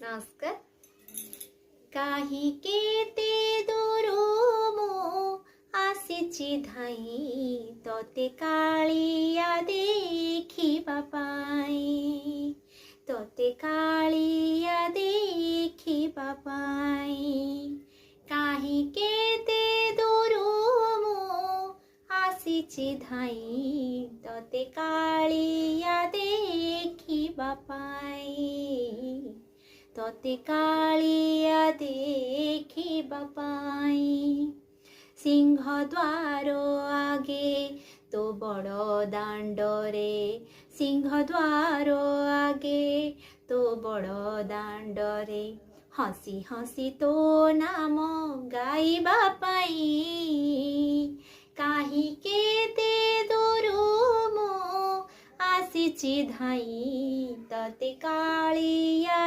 ନମସ୍କାର। କାହିଁ କେତେ ଦୂରୁ ମୁଁ ଆସିଛି ଧାଇଁ ତତେ କାଳିଆ ଦେଖିବା ପାଇଁ, ତତେ କାଳିଆ ଦେଖିବା ପାଇଁ। କାହିଁ କେତେ ଦୂରୁ ମୁଁ ଆସିଛି ଧାଇଁ ତତେ କାଳିଆ ଦେଖିବା ପାଇଁ, ତତେ କାଳିଆ ଦେଖିବା ପାଇଁ। ସିଂହ ଦ୍ୱାର ଆଗେ ତୋ ବଡ଼ ଦାଣ୍ଡରେ, ସିଂହ ଦ୍ୱାର ଆଗେ ତୋ ବଡ଼ ଦାଣ୍ଡରେ ହସି ହସି ତୋ ନାମ ଗାଇବା ପାଇଁ। କାହିଁ କେତେ ଦୂରୁ ମୁଁ ଆସିଛି ଧାଇଁ ତତେ କାଳିଆ